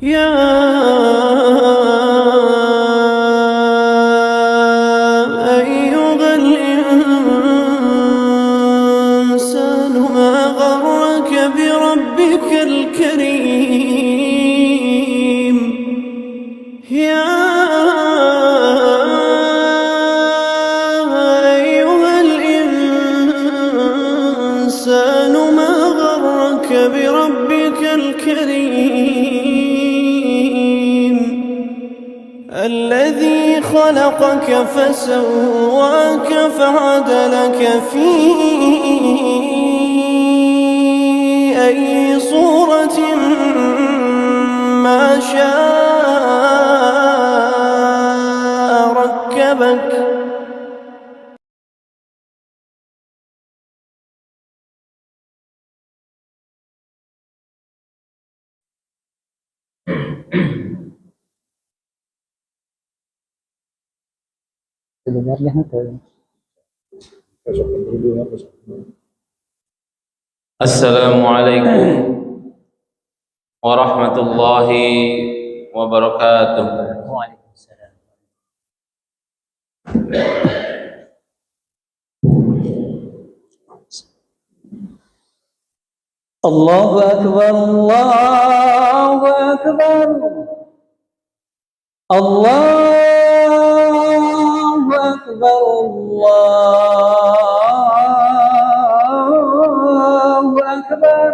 يا أيها الإنسان ما غرك بربك الكريم يا أيها الإنسان ما غرك بربك الكريم الذي خلقك فسواك فعدلك في أي صورة ما شاء ركبك Sebenarnya Assalamualaikum warahmatullahi wabarakatuh. Waalaikumsalam. Allahu Akbar, Allahu Akbar, Allahu Akbar, Allahu Akbar.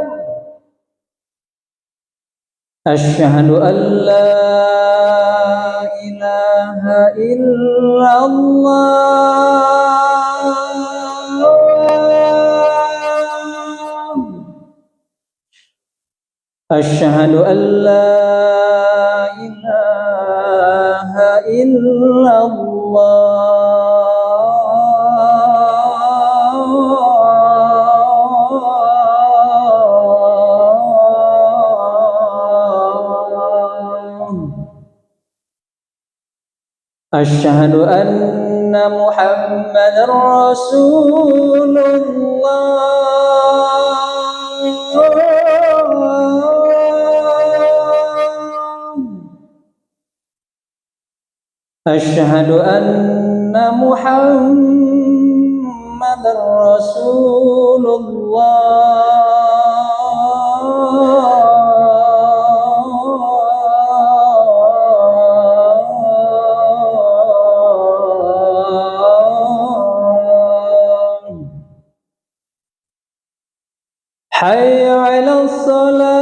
Asyhadu an la ilaha illallah. Asyhadu an la ilaha illallah. Asyhadu anna Muhammadar Rasulullah. Asyhadu anna Muhammadar Rasulullah. Hayya 'alas salah.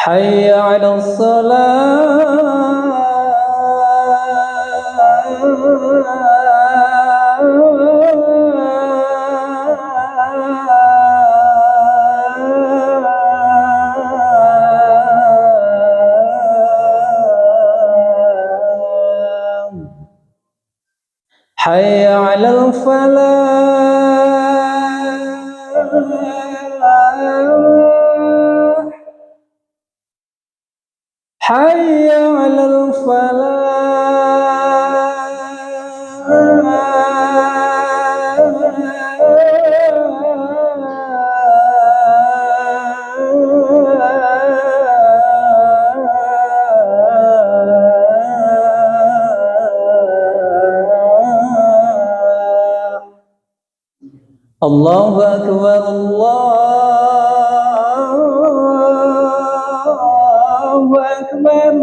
Hayya 'alas salah. Hayya 'alal falah. Hayya 'alal falah. Allahu Akbar, Allahu Akbar.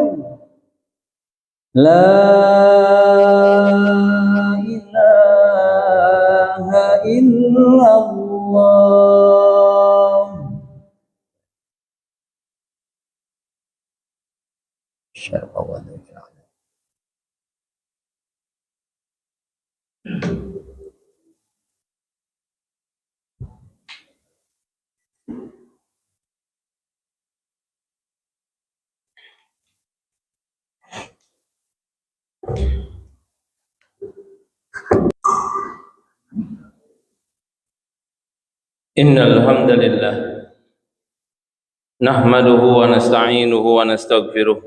La ilaha illallah. Innal hamdalillah نحمده ونستعينه ونستغفره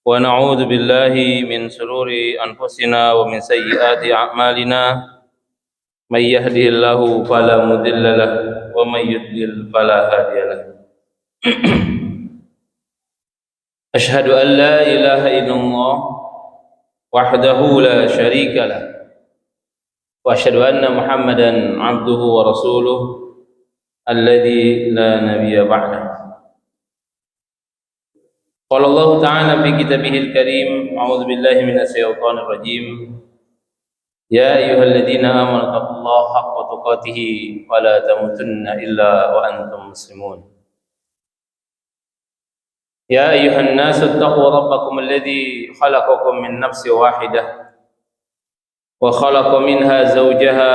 ونعوذ بالله من شرور أنفسنا ومن سيئات أعمالنا من يهده الله فلا مضل له ومن يضلل فلا هادي له أشهد أن لا إله إلا الله وحده لا شريك له وأشهد أن محمدا عبده ورسوله الذي لا نبي بعده. قال الله تعالى في كتابه الكريم: أعوذ بالله من الشيطان الرجيم. يا أيها الذين آمنوا اتقوا الله حق تقاته ولا تموتن إلا وأنتم مسلمون. يا أيها الناس اتقوا ربكم الذي خلقكم من نفس واحدة وخلق منها زوجها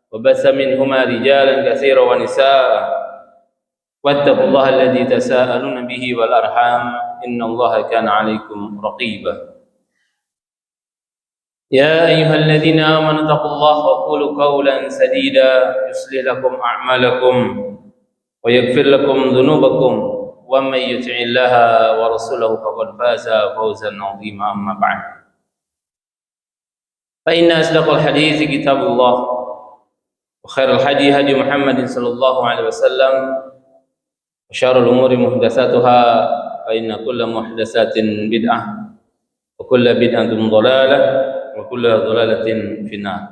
وبث منهما رجالا كثيرا ونساء واتقوا الله الذي تساءلون به والأرحام إن الله كان عليكم رقيبا. يا أيها الذين آمنوا اتقوا الله وقولوا قولا سديدا يصلح لكم أعمالكم ويغفر لكم ذنوبكم ومن يطع الله ورسوله فقد فاز فوزا عظيما. أما بعد فإن أصدق الحديث كتاب الله وخير الهدي هدي محمد صلى الله عليه وسلم وشر الأمور محدثاتها فإن كل محدثات بدعة وكل بدعة ضلالة وكل ضلالة في النار.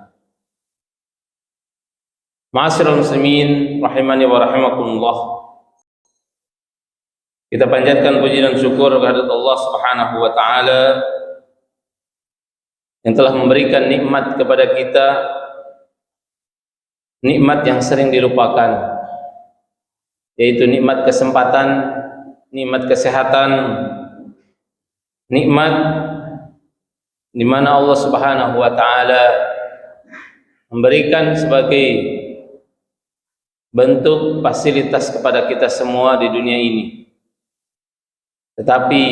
Ma'asyiral muslimin rahimani wa rahimakumullah. Kita panjatkan puji dan syukur kehadirat Allah Subhanahu wa taala yang telah memberikan nikmat kepada kita, nikmat yang sering dilupakan, yaitu nikmat kesempatan, nikmat kesehatan, nikmat di mana Allah Subhanahu wa taala memberikan sebagai bentuk fasilitas kepada kita semua di dunia ini. Tetapi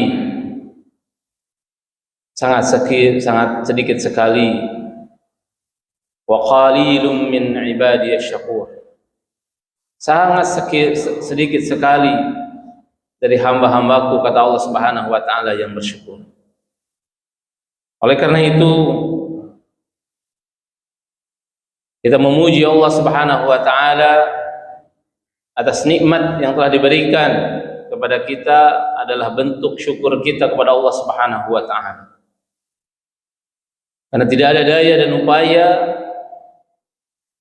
sangat sedikit sekali, wa qalilum min ibadiyasy syakur, sangat sedikit sekali dari hamba-hambaku, kata Allah Subhanahu wa taala, yang bersyukur. Oleh karena itu kita memuji Allah Subhanahu wa taala atas nikmat yang telah diberikan kepada kita, adalah bentuk syukur kita kepada Allah Subhanahu wa taala. Karena tidak ada daya dan upaya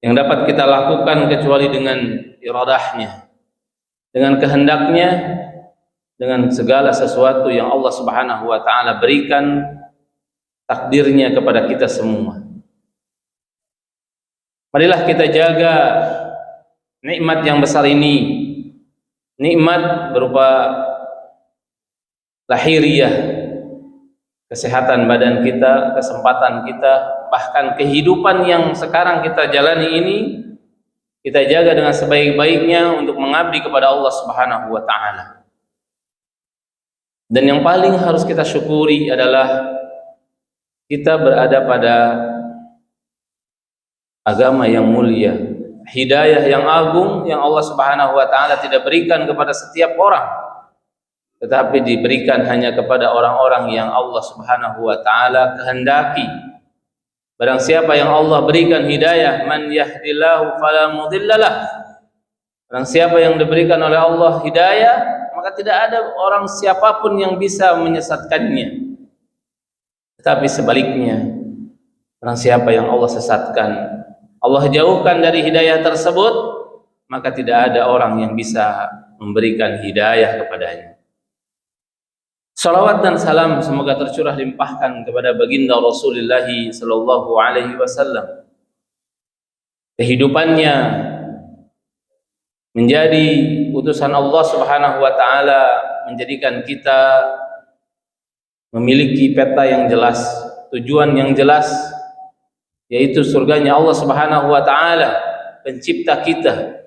yang dapat kita lakukan kecuali dengan iradahnya, dengan kehendaknya, dengan segala sesuatu yang Allah Subhanahu wa taala berikan takdirnya kepada kita semua. Marilah kita jaga nikmat yang besar ini, nikmat berupa lahiriah, kesehatan badan kita, kesempatan kita, bahkan kehidupan yang sekarang kita jalani ini, kita jaga dengan sebaik-baiknya untuk mengabdi kepada Allah Subhanahu wa taala. Dan yang paling harus kita syukuri adalah kita berada pada agama yang mulia, hidayah yang agung yang Allah Subhanahu wa taala tidak berikan kepada setiap orang, tetapi diberikan hanya kepada orang-orang yang Allah Subhanahu wa taala kehendaki. Barang siapa yang Allah berikan hidayah, man yahdillahu fala mudhillalah, barang siapa yang diberikan oleh Allah hidayah, maka tidak ada orang siapapun yang bisa menyesatkannya. Tetapi sebaliknya, barang siapa yang Allah sesatkan, Allah jauhkan dari hidayah tersebut, maka tidak ada orang yang bisa memberikan hidayah kepadanya. Salawat dan salam semoga tercurah limpahkan kepada baginda Rasulullah sallallahu alaihi wasallam. Kehidupannya menjadi utusan Allah Subhanahu wa taala menjadikan kita memiliki peta yang jelas, tujuan yang jelas, yaitu surganya Allah Subhanahu wa taala, pencipta kita.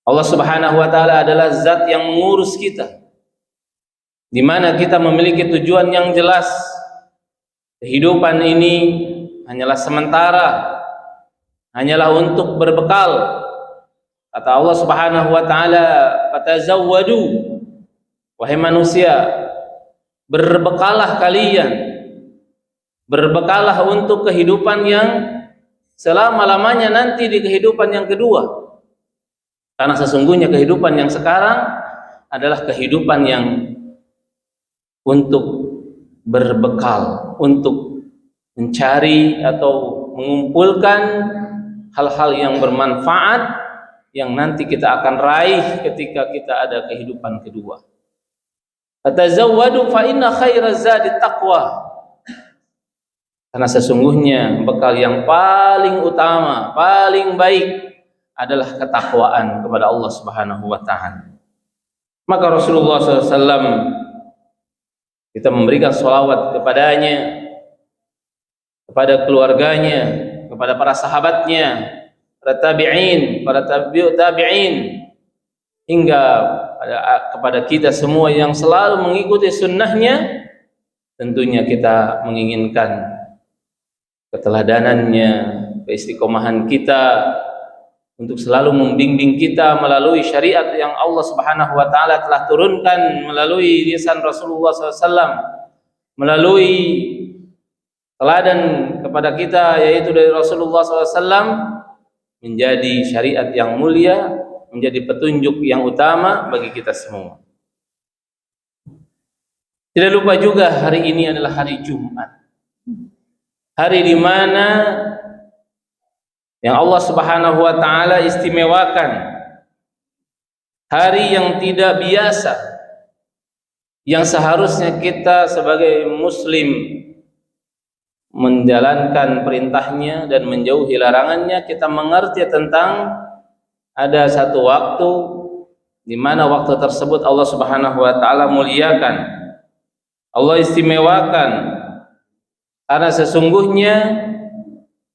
Allah Subhanahu wa taala adalah zat yang mengurus kita, di mana kita memiliki tujuan yang jelas. Kehidupan ini hanyalah sementara, hanyalah untuk berbekal, Kata Allah Subhanahu wa taala, "Fatazawwadu." Wahai manusia, berbekalah kalian. Berbekalah untuk kehidupan yang selama-lamanya nanti di kehidupan yang kedua. Karena sesungguhnya kehidupan yang sekarang adalah kehidupan yang untuk berbekal, untuk mencari atau mengumpulkan hal-hal yang bermanfaat yang nanti kita akan raih ketika kita ada kehidupan kedua. Fatazawwadu fa inna khairaz zadi taqwa. Karena sesungguhnya bekal yang paling utama, paling baik adalah ketakwaan kepada Allah Subhanahu wa taala. Maka Rasulullah SAW kita memberikan sholawat kepadanya, kepada keluarganya, kepada para sahabatnya, para tabi'in, para tabi'ut tabi'in, hingga kepada kita semua yang selalu mengikuti sunnahnya. Tentunya kita menginginkan keteladanannya, keistiqomahan kita untuk selalu membimbing kita melalui syariat yang Allah Subhanahu wa taala telah turunkan melalui lisan Rasulullah SAW, melalui teladan kepada kita yaitu dari Rasulullah SAW, menjadi syariat yang mulia, menjadi petunjuk yang utama bagi kita semua. Tidak lupa juga hari ini adalah hari Jumat, hari di mana yang Allah Subhanahu wa taala istimewakan, hari yang tidak biasa, yang seharusnya kita sebagai muslim menjalankan perintahnya dan menjauhi larangannya. Kita mengerti tentang ada satu waktu di mana waktu tersebut Allah Subhanahu wa taala muliakan, Allah istimewakan, karena sesungguhnya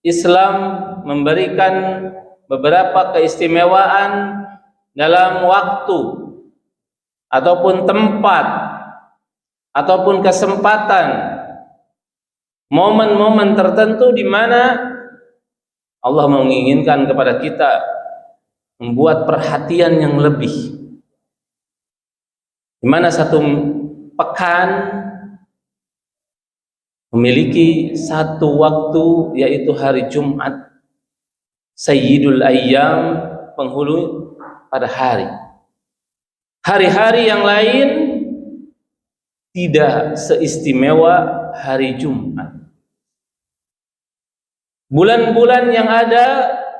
Islam memberikan beberapa keistimewaan dalam waktu ataupun tempat ataupun kesempatan, momen-momen tertentu di mana Allah menginginkan kepada kita membuat perhatian yang lebih. Di mana satu pekan memiliki satu waktu, yaitu hari Jumat, Sayyidul Ayyam, penghulu pada hari. Hari-hari yang lain tidak seistimewa hari Jumat. Bulan-bulan yang ada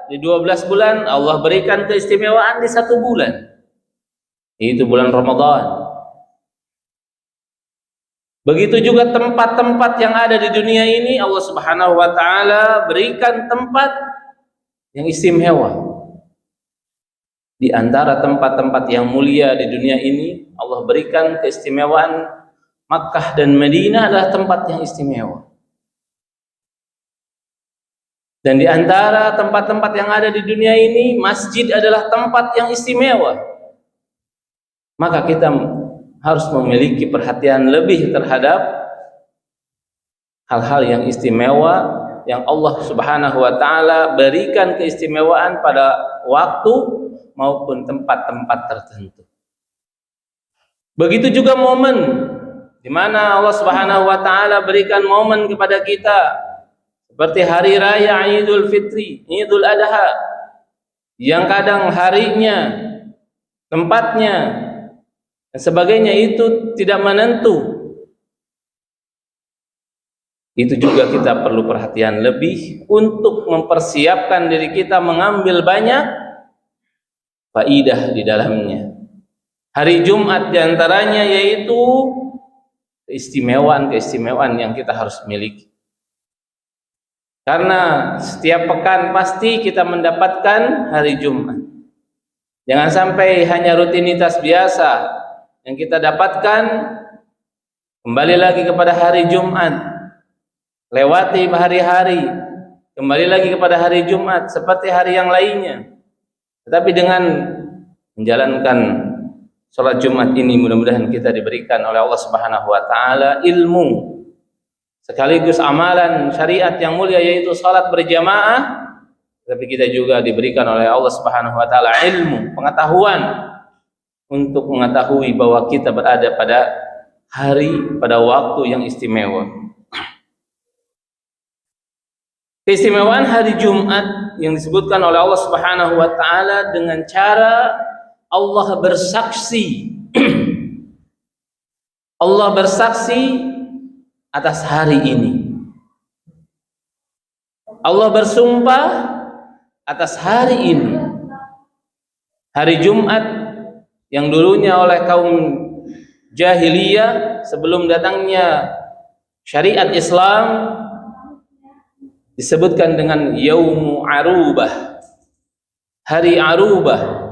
di 12 bulan Allah berikan keistimewaan di satu bulan, yaitu bulan Ramadan. Begitu juga tempat-tempat yang ada di dunia ini Allah Subhanahu wa taala berikan tempat yang istimewa. Di antara tempat-tempat yang mulia di dunia ini Allah berikan keistimewaan Makkah dan Madinah adalah tempat yang istimewa. Dan di antara tempat-tempat yang ada di dunia ini, masjid adalah tempat yang istimewa. Maka kita harus memiliki perhatian lebih terhadap hal-hal yang istimewa yang Allah Subhanahu wa taala berikan keistimewaan pada waktu maupun tempat-tempat tertentu. Begitu juga momen di mana Allah Subhanahu wa taala berikan momen kepada kita seperti hari raya Idul Fitri, Idul Adha, yang kadang harinya, tempatnya dan sebagainya itu tidak menentu. Itu juga kita perlu perhatian lebih untuk mempersiapkan diri kita mengambil banyak faidah di dalamnya. Hari Jumat diantaranya yaitu keistimewaan yang kita harus miliki. Karena setiap pekan pasti kita mendapatkan hari Jumat. Jangan sampai hanya rutinitas biasa yang kita dapatkan, kembali lagi kepada hari Jumat, lewati hari-hari, kembali lagi kepada hari Jumat seperti hari yang lainnya. Tetapi dengan menjalankan sholat Jumat ini, mudah-mudahan kita diberikan oleh Allah Subhanahu wa taala ilmu sekaligus amalan syariat yang mulia, yaitu sholat berjamaah, tapi kita juga diberikan oleh Allah Subhanahu wa taala ilmu, pengetahuan untuk mengetahui bahwa kita berada pada pada waktu yang istimewa. Keistimewaan hari Jumat yang disebutkan oleh Allah Subhanahu wa taala dengan cara Allah bersaksi. Allah bersaksi atas hari ini. Allah bersumpah atas hari ini. Hari Jumat yang dulunya oleh kaum jahiliyah sebelum datangnya syariat Islam disebutkan dengan Yaumu Arubah, hari Arubah.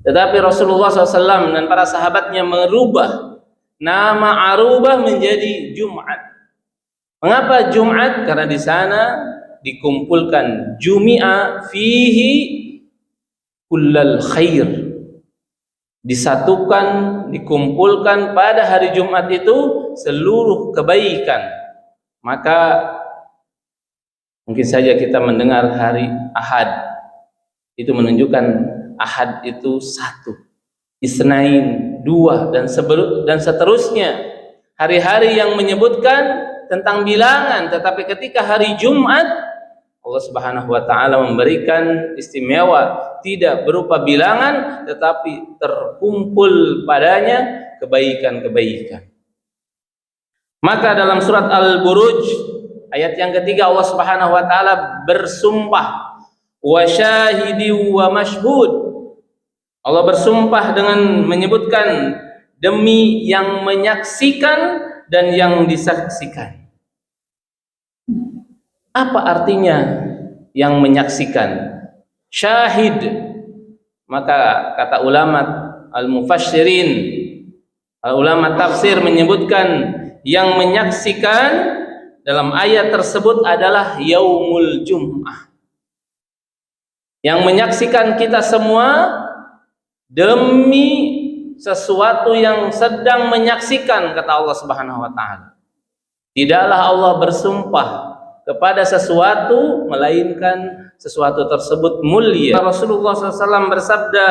Tetapi Rasulullah SAW dan para sahabatnya merubah nama Arubah menjadi Jumat. Mengapa Jumat? Karena di sana dikumpulkan Jumi'a fihi kullal khair. Disatukan, dikumpulkan pada hari Jumat itu seluruh kebaikan. Maka mungkin saja kita mendengar hari Ahad, itu menunjukkan Ahad itu satu, Isnain dua, dan seterusnya. Hari-hari yang menyebutkan tentang bilangan, tetapi ketika hari Jumat Allah Subhanahu wa taala memberikan istimewa, tidak berupa bilangan tetapi terkumpul padanya kebaikan-kebaikan. Maka dalam surat Al-Buruj ayat yang ketiga Allah Subhanahu wa taala bersumpah, wa syahidi wa mashhud. Allah bersumpah dengan menyebutkan demi yang menyaksikan dan yang disaksikan. Apa artinya yang menyaksikan? Syahid. Maka kata ulama al-mufassirin, ulama tafsir menyebutkan yang menyaksikan dalam ayat tersebut adalah Yaumul Jum'ah. Yang menyaksikan kita semua demi sesuatu yang sedang menyaksikan, kata Allah Subhanahu wa taala. Tidaklah Allah bersumpah kepada sesuatu melainkan sesuatu tersebut mulia. Rasulullah SAW bersabda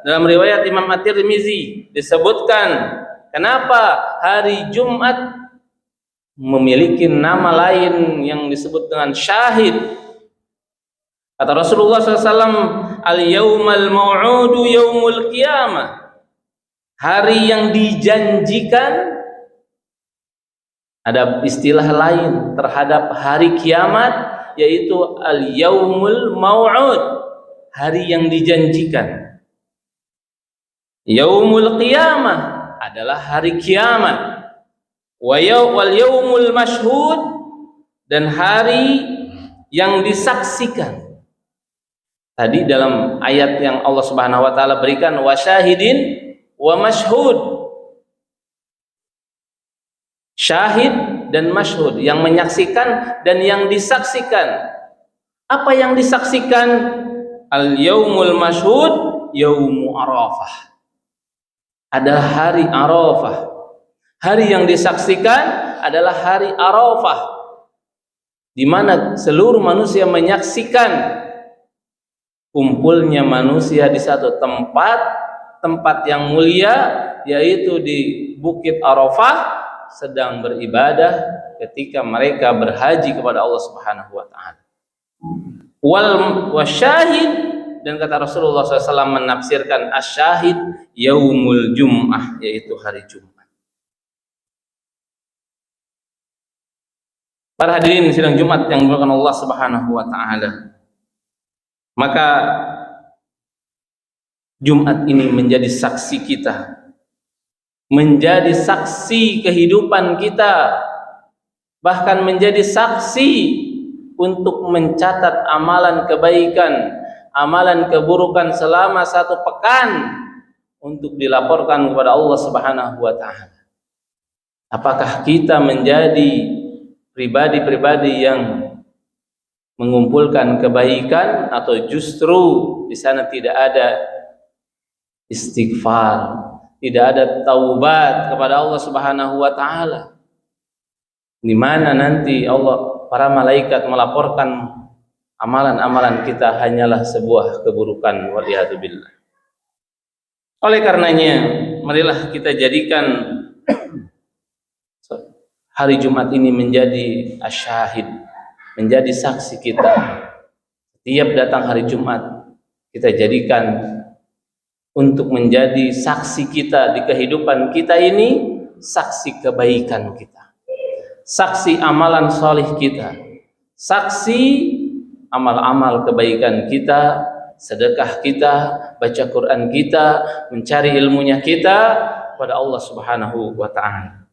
dalam riwayat Imam At-Tirmizi, disebutkan kenapa hari Jumat memiliki nama lain yang disebut dengan syahid. Kata Rasulullah SAW, al-yawmal mau'udu yaumul qiyamah. Hari yang dijanjikan. Ada istilah lain terhadap hari kiamat, yaitu al-yaumul mau'ud, hari yang dijanjikan. Yaumul qiyamah adalah hari kiamat. Wal yaumul mashhud, dan hari yang disaksikan. Tadi dalam ayat yang Allah Subhanahu wa taala berikan wasyahidin wa mashhud. Syahid dan mashhud, yang menyaksikan dan yang disaksikan. Apa yang disaksikan? Al-yaumul mashhud yaumu Arafah. Adalah hari Arafah. Hari yang disaksikan adalah hari Arafah, di mana seluruh manusia menyaksikan kumpulnya manusia di satu tempat yang mulia, yaitu di Bukit Arafah, sedang beribadah ketika mereka berhaji kepada Allah Subhanahu wa taala. Wasyahid, dan kata Rasulullah SAW menafsirkan asyahid yaumul jum'ah, yaitu hari Jumat. Para hadirin sidang Jumat yang dimuliakan Allah Subhanahu wa taala. Maka Jumat ini menjadi saksi kita, menjadi saksi kehidupan kita, bahkan menjadi saksi untuk mencatat amalan kebaikan, amalan keburukan selama satu pekan untuk dilaporkan kepada Allah Subhanahu wa taala. Apakah kita menjadi pribadi-pribadi yang mengumpulkan kebaikan, atau justru di sana tidak ada istighfar, tidak ada taubat kepada Allah Subhanahu wa taala? Di mana nanti para malaikat melaporkan amalan-amalan kita hanyalah sebuah keburukan, waliyadzubillah. Oleh karenanya, marilah kita jadikan hari Jumat ini menjadi asyahid, menjadi saksi kita. Setiap datang hari Jumat, kita jadikan untuk menjadi saksi kita di kehidupan kita ini, saksi kebaikan kita, saksi amalan solih kita, saksi amal-amal kebaikan kita, sedekah kita, baca Quran kita, mencari ilmunya kita kepada Allah Subhanahu wa ta'ala.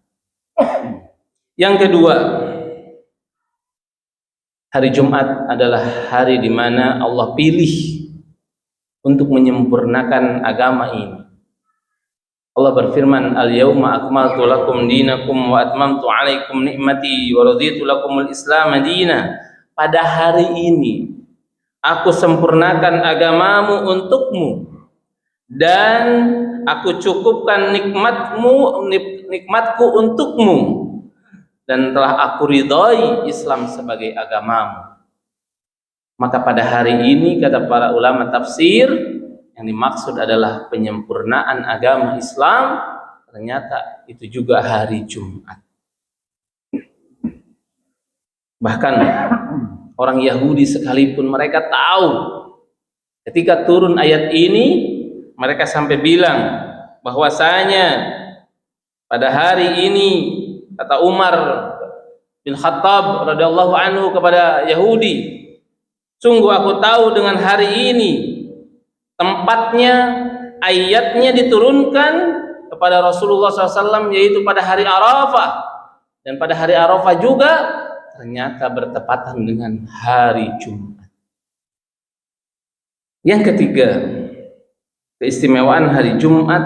Yang kedua, hari Jumat adalah hari di mana Allah pilih untuk menyempurnakan agama ini. Allah berfirman, "Al-yauma akmaltu lakum dinakum wa atmamtu 'alaikum ni'mati wa raditu lakumul Islam madina." Pada hari ini aku sempurnakan agamamu untukmu dan aku cukupkan nikmatku untukmu, dan telah aku ridhai Islam sebagai agamamu. Maka pada hari ini, kata para ulama tafsir, yang dimaksud adalah penyempurnaan agama Islam. Ternyata itu juga hari Jumat. Bahkan orang Yahudi sekalipun mereka tahu ketika turun ayat ini, mereka sampai bilang bahwasanya pada hari ini, kata Umar bin Khattab radhiyallahu anhu kepada Yahudi, sungguh aku tahu dengan hari ini tempatnya, ayatnya diturunkan kepada Rasulullah SAW, yaitu pada hari Arafah. Dan pada hari Arafah juga ternyata bertepatan dengan hari Jumat. Yang ketiga, keistimewaan hari Jumat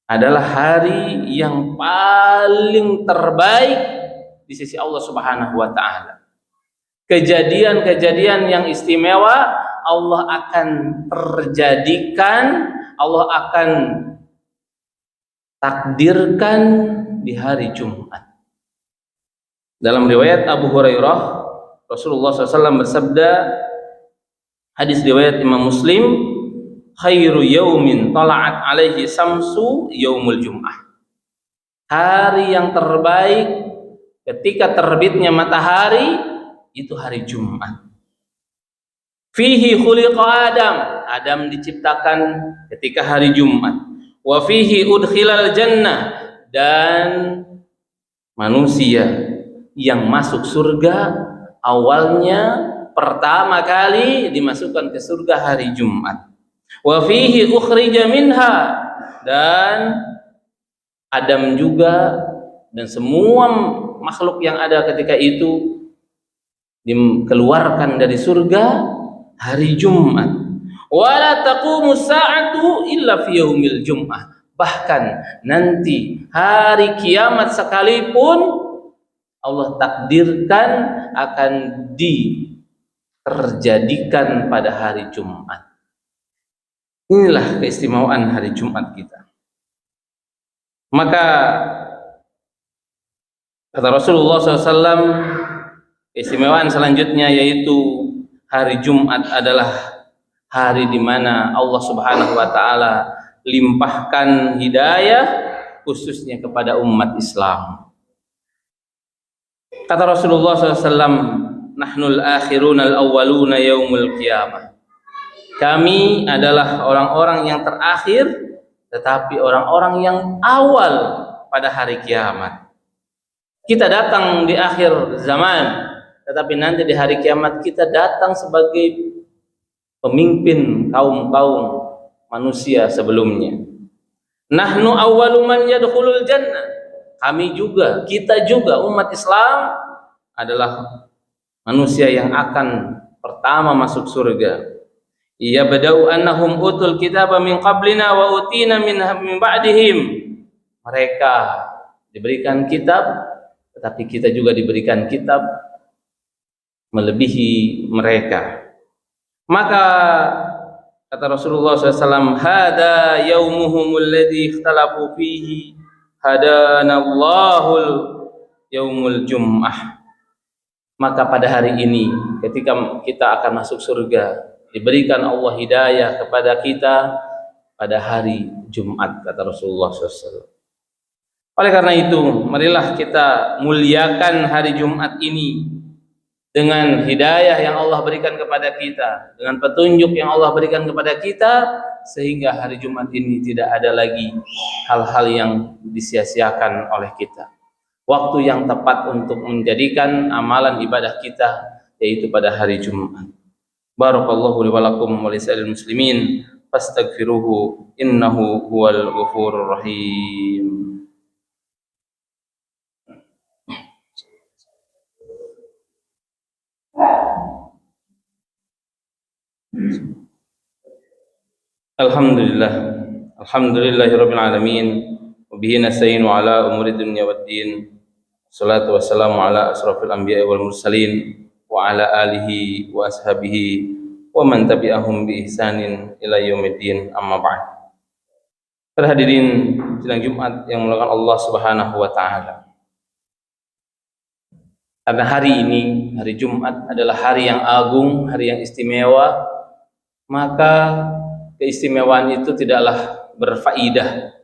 adalah hari yang paling terbaik di sisi Allah Subhanahu wa ta'ala. Kejadian-kejadian yang istimewa Allah akan terjadikan, Allah akan takdirkan di hari Jumat. Dalam riwayat Abu Hurairah, Rasulullah SAW bersabda, hadis riwayat Imam Muslim, khairu yaumin tala'at alaihi samsu yaumul jum'ah. Hari yang terbaik ketika terbitnya matahari itu hari Jumat. Fihi khuliqa Adam, Adam diciptakan ketika hari Jumat. Wa fihi udkhilal jannah, dan manusia yang masuk surga awalnya pertama kali dimasukkan ke surga hari Jumat. Wa fihi ukhrija minha, dan Adam juga dan semua makhluk yang ada ketika itu dikeluarkan dari surga hari Jumat. Wala taqumu sa'atu illa fi yaumil jum'ah. Bahkan nanti hari kiamat sekalipun Allah takdirkan akan terjadikan pada hari Jumat. Inilah keistimewaan hari Jumat kita. Maka kata Rasulullah SAW, keistimewaan selanjutnya yaitu hari Jumat adalah hari di mana Allah Subhanahu wa ta'ala limpahkan hidayah khususnya kepada umat Islam. Kata Rasulullah SAW, nahnul akhiruna al-awwaluna yaumul qiyamah. Kami adalah orang-orang yang terakhir, tetapi orang-orang yang awal pada hari kiamat. Kita datang di akhir zaman, tetapi nanti di hari kiamat kita datang sebagai pemimpin kaum-kaum manusia sebelumnya. Nahnu awwalu man yadkhulul jannah. Kami juga, kita juga umat Islam adalah manusia yang akan pertama masuk surga. Ya badau annahum utul kitaba min qablina wa utina min ba'dihim. Mereka diberikan kitab, tetapi kita juga diberikan kitab melebihi mereka. Maka kata Rasulullah SAW, hada yaumuhumul ladzi ikhtalafu fihi hadanallahul yaumul jum'ah. Maka pada hari ini ketika kita akan masuk surga, diberikan Allah hidayah kepada kita pada hari Jumat, kata Rasulullah SAW. Oleh karena itu, marilah kita muliakan hari Jumat ini dengan hidayah yang Allah berikan kepada kita, dengan petunjuk yang Allah berikan kepada kita, sehingga hari Jumat ini tidak ada lagi hal-hal yang disia-siakan oleh kita. Waktu yang tepat untuk menjadikan amalan ibadah kita yaitu pada hari Jumat. Barakallahu li wa lakum wa lisa'il muslimin fastaghfiruhu innahu huwal ghafurur rahim. Alhamdulillahirabbil alamin wa bihi nasta'inu ala umuri dunya waddin. Wassalatu wassalamu ala asrofil anbiya'i wal mursalin wa ala alihi wa ashabihi wa man tabi'ahum bi ihsanin ila yaumiddin, amma ba'd. Para hadirin sidang Jumat yang dimuliakan Allah Subhanahu wa taala. Karena hari ini, hari Jumat adalah hari yang agung, hari yang istimewa, maka keistimewaan itu tidaklah berfaedah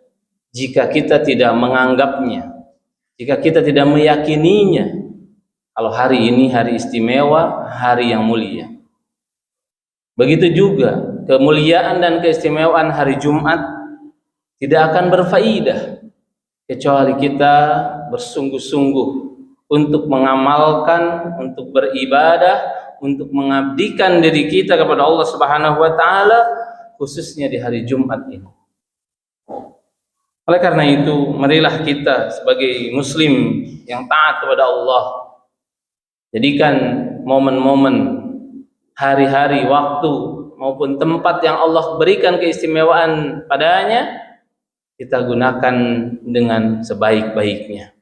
jika kita tidak menganggapnya, jika kita tidak meyakininya. Kalau hari ini hari istimewa, hari yang mulia. Begitu juga kemuliaan dan keistimewaan hari Jumat tidak akan berfaedah kecuali kita bersungguh-sungguh untuk mengamalkan, untuk beribadah, untuk mengabdikan diri kita kepada Allah Subhanahu wa taala, khususnya di hari Jumat ini. Oleh karena itu, marilah kita sebagai muslim yang taat kepada Allah, jadikan momen-momen, hari-hari, waktu maupun tempat yang Allah berikan keistimewaan padanya, kita gunakan dengan sebaik-baiknya.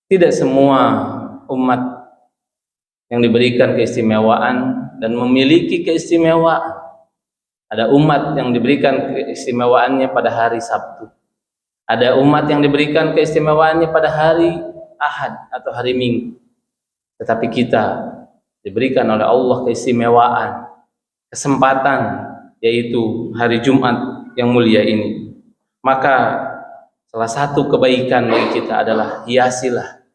Tidak semua umat yang diberikan keistimewaan dan memiliki keistimewaan. Ada umat yang diberikan keistimewaannya pada hari Sabtu. Ada umat yang diberikan keistimewaannya pada hari Ahad atau hari Minggu. Tetapi kita diberikan oleh Allah keistimewaan, kesempatan, yaitu hari Jumat yang mulia ini. Maka salah satu kebaikan bagi kita adalah hiasilah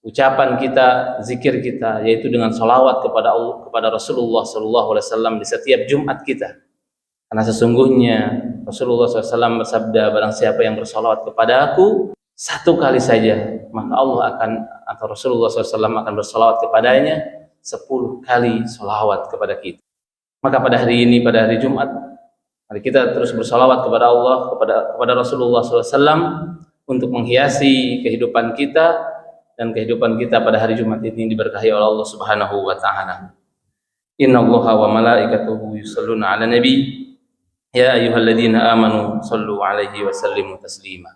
ucapan kita, zikir kita, yaitu dengan salawat kepada Allah, kepada Rasulullah SAW di setiap Jumat kita. Karena sesungguhnya Rasulullah SAW bersabda, barang siapa yang bersalawat kepada aku satu kali saja, maka Allah akan, atau Rasulullah SAW akan bersalawat kepadanya 10 kali salawat kepada kita. Maka pada hari ini, pada hari Jumat, mari kita terus bersalawat kepada Allah, kepada Rasulullah SAW untuk menghiasi kehidupan kita, dan kehidupan kita pada hari Jumat ini diberkahi oleh Allah Subhanahu wa taala. Innallaha wa malaikatahu yusholluna 'alan nabi ya ayyuhalladzina amanu shallu 'alaihi wa sallimu taslima.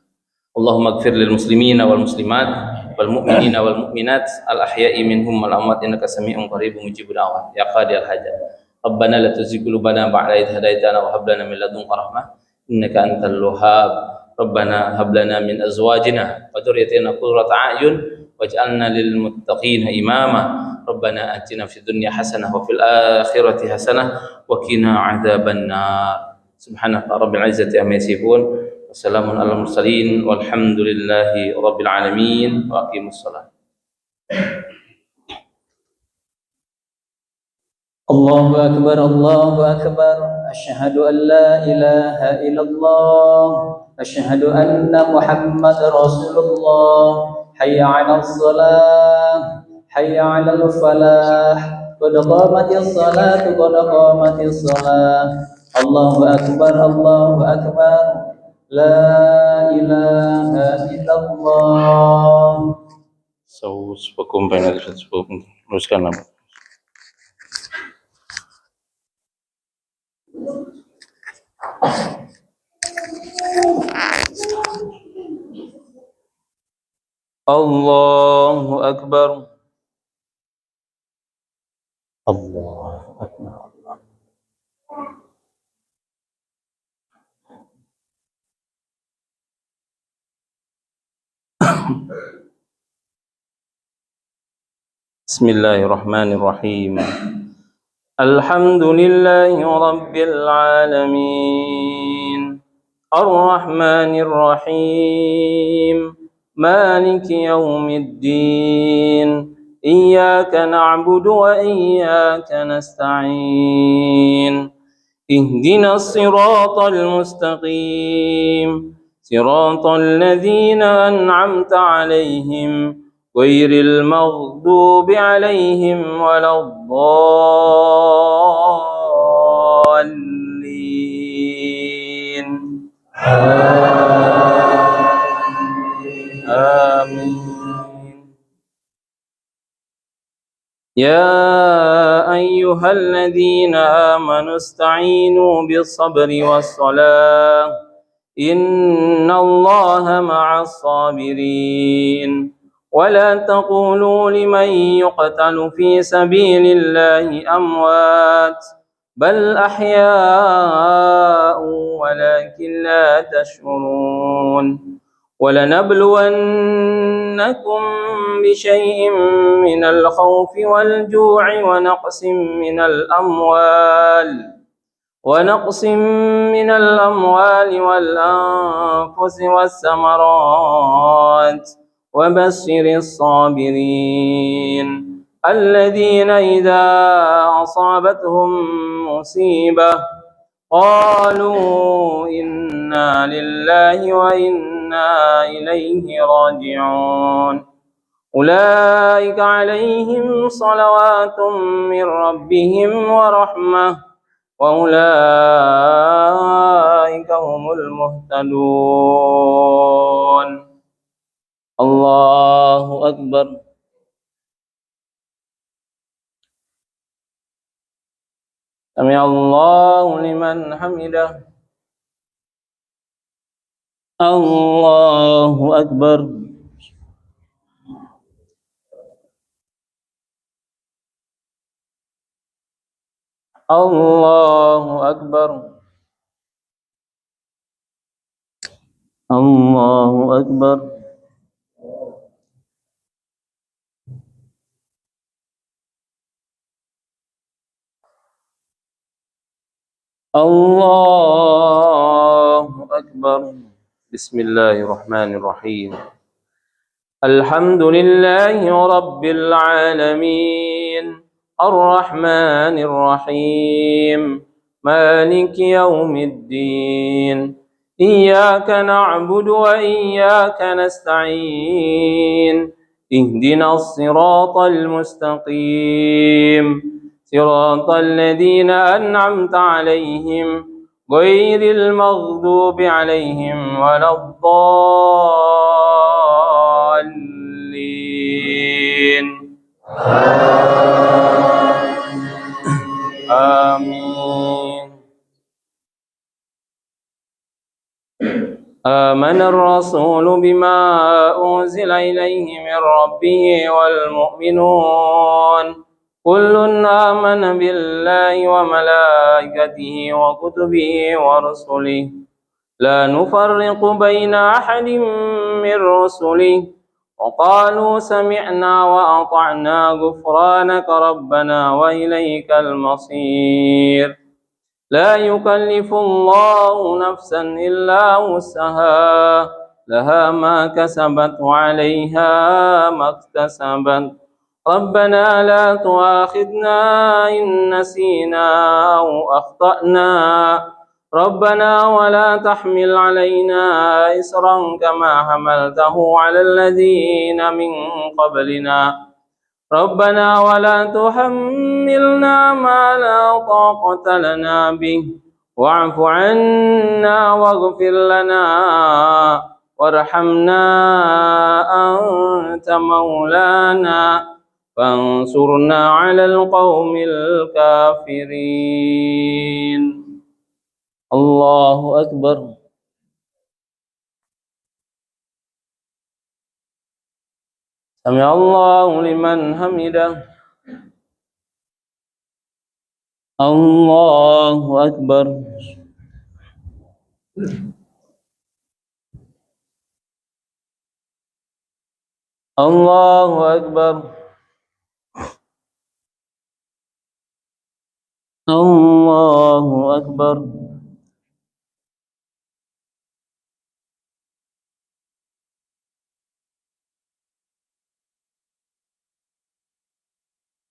Allahumma ighfir lil muslimina wal muslimat wal mu'minina wal mu'minat al ahya'i minhum wal amwat innaka samii'un qaribun mujibud da'wat ya qadiyal hajat. Rabbana la tuzigh qulubana ba'da idh hadaitana wa hab lana min ladunka rahmah innaka antal wahhab. Rabbana hab lana min azwajina wa dhurriyyatina qurrata a'yun waj'alna lil muttaqina imama. Rabbana atina fid dunya hasanah wa fil akhirati hasanah wa qina adzabannar. Subhanaka rabbil izzati amma yasifun. Wassalamun alal mursalin walhamdulillahi rabbil alamin. Wa aqimus shalah. Allahu akbar, Allahu akbar. Asyhadu an la ilaha illallah. Asyhadu anna Muhammadar Rasulullah. Hayya 'alal shalah, hayya 'alal falah. Qad qamatis salatu, qad qamatis salah. Allahu akbar, Allahu akbar. La ilaha illallah. Sepakum pengen teruskan apa? Allahu akbar. Allahu akbar. Bismillahirrahmanirrahim. Alhamdulillahi rabbil alamin. Ar-Rahmanir Rahim. Maliki yaumiddin. Iyyaka na'budu wa iyyaka nasta'in. Ihdinas siratal mustaqim. Siratal ladzina an'amta 'alaihim ghairil maghdubi 'alaihim waladdallin. Amin. Ya ayyuhalladzina amanu ista'inu bis-sabri was-salah. Innallaha ma'as sabirin. ولا تقولوا لمن يقتل في سبيل الله أموات بل أحياء ولكن لا تشعرون ولنبلونكم بشيء من الخوف والجوع ونقص من الأموال والأنفس والثمرات وبشر الصابرين الذين إذا أصابتهم مصيبة قالوا إنا لله وإنا إليه راجعون أولئك عليهم صلوات من ربهم ورحمة وأولئك هم المهتدون. Allahu Akbar. Sami Allahu liman hamidah. Allahu Akbar. Allahu Akbar. Allahu Akbar. Allahu Akbar. Bismillahirrahmanirrahim. Alhamdulillahi rabbil alamin. Ar-Rahmanir Rahim. Maliki yaumiddin. Iyyaka na'budu wa iyyaka nasta'in. Ihdinas siratal mustaqim. صراط الذين أنعمت عليهم غير المغضوب عليهم ولا الضالين. آمين. آمن الرسول بما أنزل إليه من ربه والمؤمنون كل آمن بالله وملائكته وكتبه ورسله لا نفرق بين أحد من رسله وقالوا سمعنا وأطعنا غفرانك ربنا وإليك المصير. لا يكلف الله نفسا إلا وسعها لها ما كسبت وعليها ما اكتسبت. ربنا لا تؤاخذنا إن نسينا أو أخطأنا ربنا ولا تحمل علينا إصرا كما حملته على الذين من قبلنا ربنا ولا تحملنا ما لا طاقة لنا به واعف عنا واغفر لنا وارحمنا أنت مولانا فانصرنا على القوم الكافرين. الله أكبر. سمع الله لمن حمده. الله أكبر. الله أكبر. الله أكبر.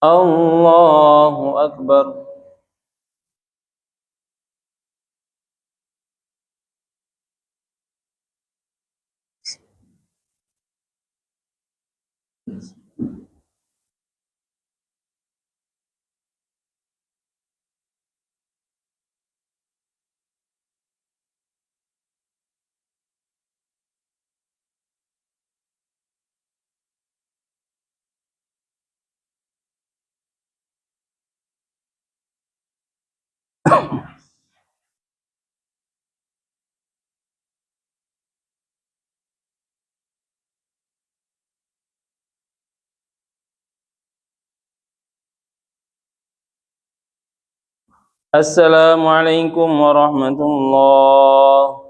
الله أكبر. Assalamualaikum warahmatullah.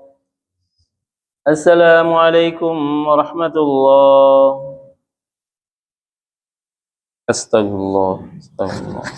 Assalamualaikum warahmatullah. Astagfirullah, astagfirullah.